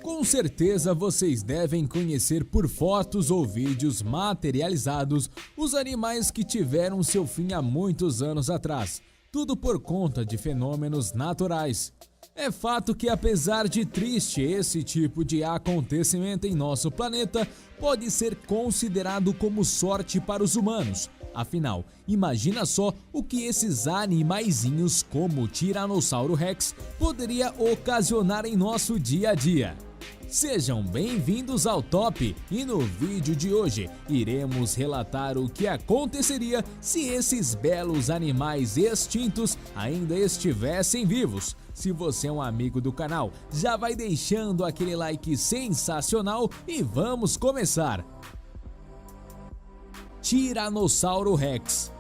Com certeza vocês devem conhecer por fotos ou vídeos materializados os animais que tiveram seu fim há muitos anos atrás, tudo por conta de fenômenos naturais. É fato que, apesar de triste, esse tipo de acontecimento em nosso planeta pode ser considerado como sorte para os humanos. Afinal, imagina só o que esses animaizinhos como o Tiranossauro Rex poderia ocasionar em nosso dia a dia. Sejam bem-vindos ao Top, e no vídeo de hoje iremos relatar o que aconteceria se esses belos animais extintos ainda estivessem vivos. Se você é um amigo do canal, já vai deixando aquele like sensacional e vamos começar! Tiranossauro Rex.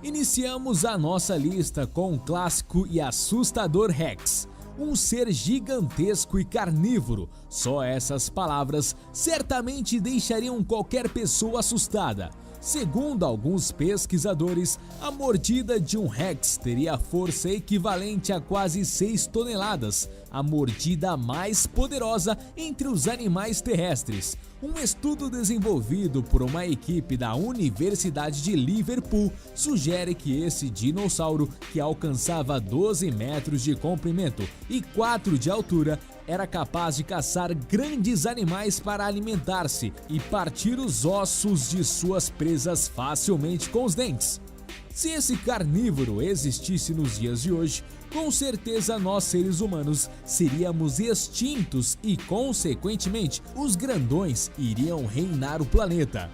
Iniciamos a nossa lista com o clássico e assustador Rex. Um ser gigantesco e carnívoro. Só essas palavras certamente deixariam qualquer pessoa assustada. Segundo alguns pesquisadores, a mordida de um Rex teria força equivalente a quase 6 toneladas, a mordida mais poderosa entre os animais terrestres. Um estudo desenvolvido por uma equipe da Universidade de Liverpool sugere que esse dinossauro, que alcançava 12 metros de comprimento e 4 de altura, era capaz de caçar grandes animais para alimentar-se e partir os ossos de suas presas facilmente com os dentes. Se esse carnívoro existisse nos dias de hoje, com certeza nós seres humanos seríamos extintos e, consequentemente, os grandões iriam reinar o planeta.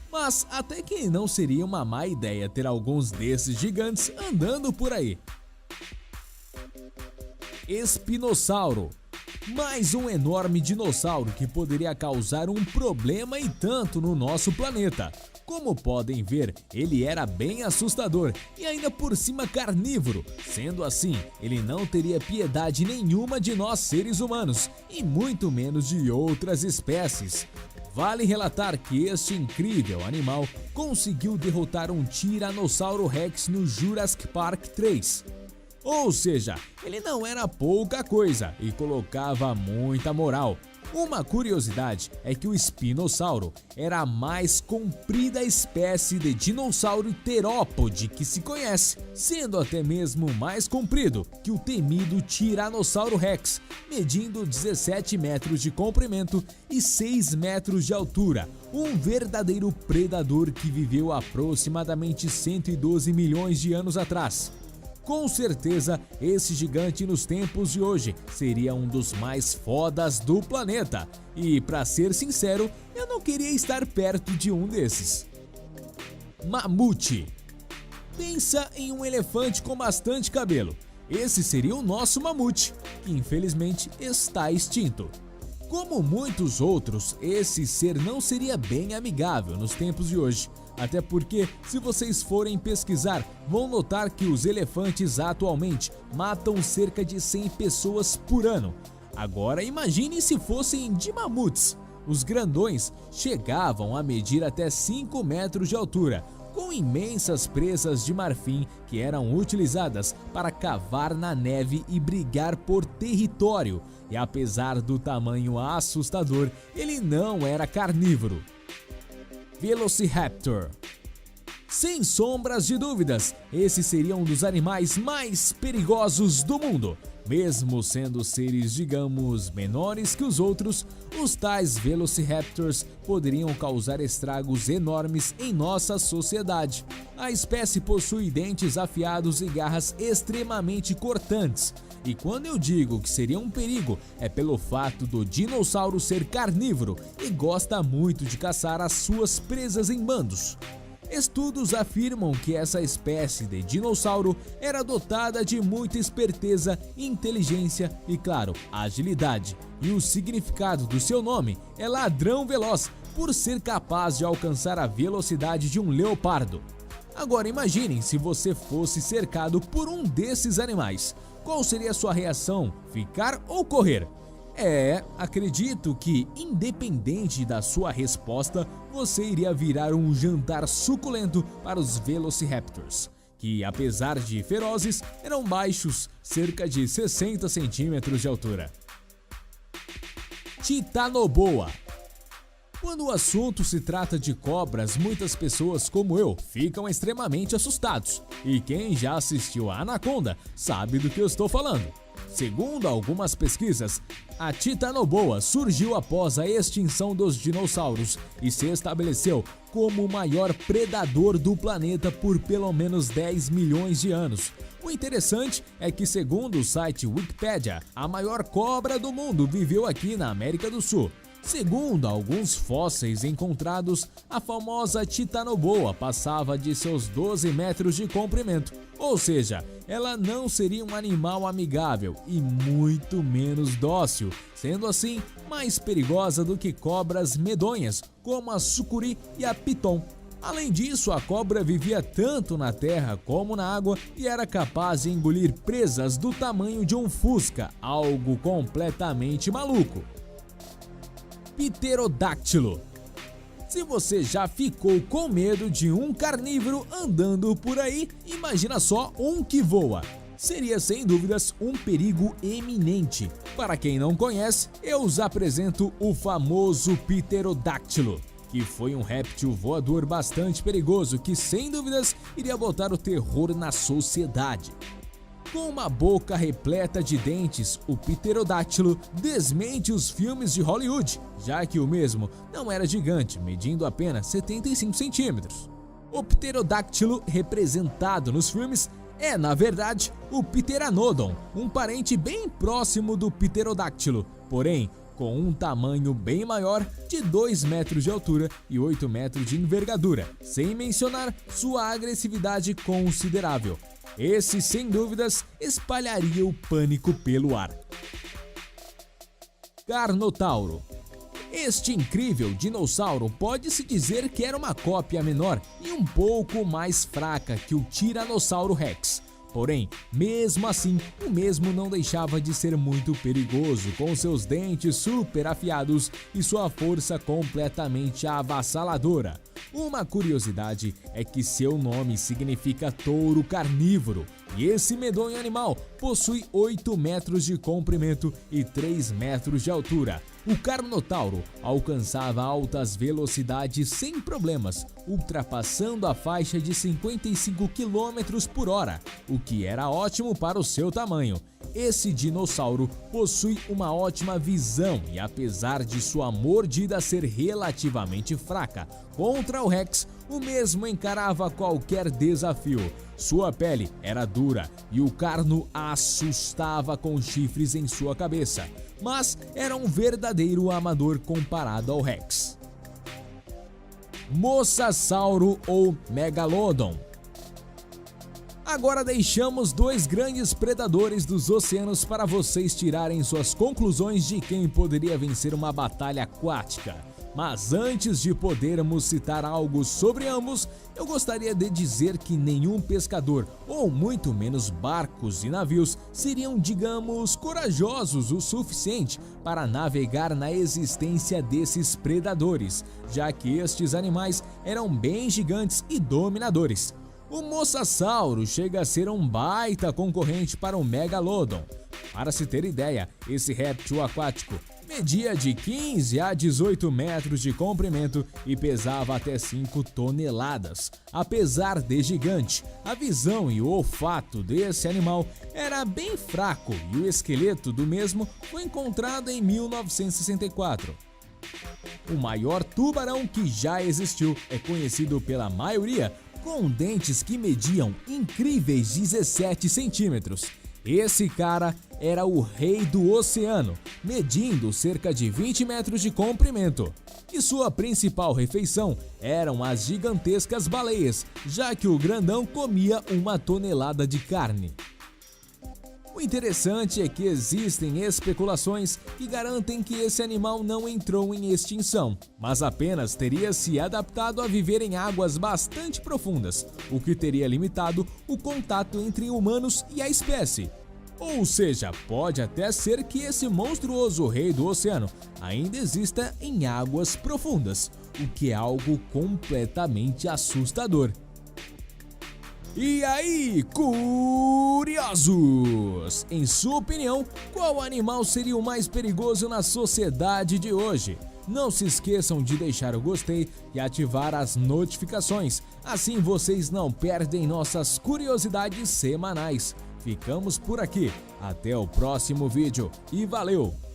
Mas até que não seria uma má ideia ter alguns desses gigantes andando por aí. Espinossauro. Mais um enorme dinossauro que poderia causar um problema e tanto no nosso planeta. Como podem ver, ele era bem assustador e ainda por cima carnívoro. Sendo assim, ele não teria piedade nenhuma de nós seres humanos e muito menos de outras espécies. Vale relatar que este incrível animal conseguiu derrotar um Tiranossauro Rex no Jurassic Park 3. Ou seja, ele não era pouca coisa e colocava muita moral. Uma curiosidade é que o espinossauro era a mais comprida espécie de dinossauro terópode que se conhece, sendo até mesmo mais comprido que o temido Tiranossauro Rex, medindo 17 metros de comprimento e 6 metros de altura. Um verdadeiro predador que viveu aproximadamente 112 milhões de anos atrás. Com certeza, esse gigante nos tempos de hoje seria um dos mais fodas do planeta. E, pra ser sincero, eu não queria estar perto de um desses. Mamute. Pensa em um elefante com bastante cabelo. Esse seria o nosso mamute, que infelizmente está extinto. Como muitos outros, esse ser não seria bem amigável nos tempos de hoje. Até porque, se vocês forem pesquisar, vão notar que os elefantes atualmente matam cerca de 100 pessoas por ano. Agora imagine se fossem de mamutes. Os grandões chegavam a medir até 5 metros de altura, com imensas presas de marfim que eram utilizadas para cavar na neve e brigar por território. E apesar do tamanho assustador, ele não era carnívoro. Velociraptor. Sem sombras de dúvidas, esse seria um dos animais mais perigosos do mundo. Mesmo sendo seres, digamos, menores que os outros, os tais Velociraptors poderiam causar estragos enormes em nossa sociedade. A espécie possui dentes afiados e garras extremamente cortantes. E quando eu digo que seria um perigo, é pelo fato do dinossauro ser carnívoro e gosta muito de caçar as suas presas em bandos. Estudos afirmam que essa espécie de dinossauro era dotada de muita esperteza, inteligência e, claro, agilidade. E o significado do seu nome é ladrão veloz, por ser capaz de alcançar a velocidade de um leopardo. Agora imaginem se você fosse cercado por um desses animais. Qual seria a sua reação? Ficar ou correr? Acredito que, independente da sua resposta, você iria virar um jantar suculento para os Velociraptors, que, apesar de ferozes, eram baixos, cerca de 60 centímetros de altura. Titanoboa. Quando o assunto se trata de cobras, muitas pessoas como eu ficam extremamente assustados. E quem já assistiu a Anaconda sabe do que eu estou falando. Segundo algumas pesquisas, a Titanoboa surgiu após a extinção dos dinossauros e se estabeleceu como o maior predador do planeta por pelo menos 10 milhões de anos. O interessante é que, segundo o site Wikipedia, a maior cobra do mundo viveu aqui na América do Sul. Segundo alguns fósseis encontrados, a famosa Titanoboa passava de seus 12 metros de comprimento, ou seja, ela não seria um animal amigável e muito menos dócil, sendo assim mais perigosa do que cobras medonhas como a sucuri e a piton. Além disso, a cobra vivia tanto na terra como na água e era capaz de engolir presas do tamanho de um fusca, algo completamente maluco. Pterodáctilo. Se você já ficou com medo de um carnívoro andando por aí, imagina só um que voa. Seria sem dúvidas um perigo eminente. Para quem não conhece, eu os apresento o famoso Pterodáctilo, que foi um réptil voador bastante perigoso que sem dúvidas iria botar o terror na sociedade. Com uma boca repleta de dentes, o Pterodáctilo desmente os filmes de Hollywood, já que o mesmo não era gigante, medindo apenas 75 centímetros. O Pterodáctilo representado nos filmes é, na verdade, o Pteranodon, um parente bem próximo do Pterodáctilo, porém com um tamanho bem maior, de 2 metros de altura e 8 metros de envergadura, sem mencionar sua agressividade considerável. Esse, sem dúvidas, espalharia o pânico pelo ar. Carnotauro. Este incrível dinossauro pode-se dizer que era uma cópia menor e um pouco mais fraca que o Tiranossauro Rex. Porém, mesmo assim, o mesmo não deixava de ser muito perigoso, com seus dentes super afiados e sua força completamente avassaladora. Uma curiosidade é que seu nome significa touro carnívoro, e esse medonho animal possui 8 metros de comprimento e 3 metros de altura. O Carnotauro alcançava altas velocidades sem problemas, ultrapassando a faixa de 55 km por hora, o que era ótimo para o seu tamanho. Esse dinossauro possui uma ótima visão e, apesar de sua mordida ser relativamente fraca contra o Rex, o mesmo encarava qualquer desafio. Sua pele era dura e o carno assustava com chifres em sua cabeça, mas era um verdadeiro amador comparado ao Rex. Mosasauro ou Megalodon. Agora deixamos dois grandes predadores dos oceanos para vocês tirarem suas conclusões de quem poderia vencer uma batalha aquática. Mas antes de podermos citar algo sobre ambos, eu gostaria de dizer que nenhum pescador, ou muito menos barcos e navios, seriam, digamos, corajosos o suficiente para navegar na existência desses predadores, já que estes animais eram bem gigantes e dominadores. O Mosasauro chega a ser um baita concorrente para o Megalodon. Para se ter ideia, esse réptil aquático media de 15 a 18 metros de comprimento e pesava até 5 toneladas. Apesar de gigante, a visão e o olfato desse animal era bem fraco e o esqueleto do mesmo foi encontrado em 1964. O maior tubarão que já existiu é conhecido pela maioria com dentes que mediam incríveis 17 centímetros. Esse cara era o rei do oceano, medindo cerca de 20 metros de comprimento. E sua principal refeição eram as gigantescas baleias, já que o grandão comia 1 tonelada de carne. O interessante é que existem especulações que garantem que esse animal não entrou em extinção, mas apenas teria se adaptado a viver em águas bastante profundas, o que teria limitado o contato entre humanos e a espécie. Ou seja, pode até ser que esse monstruoso rei do oceano ainda exista em águas profundas, o que é algo completamente assustador. E aí, curiosos? Em sua opinião, qual animal seria o mais perigoso na sociedade de hoje? Não se esqueçam de deixar o gostei e ativar as notificações, assim vocês não perdem nossas curiosidades semanais. Ficamos por aqui, até o próximo vídeo e valeu!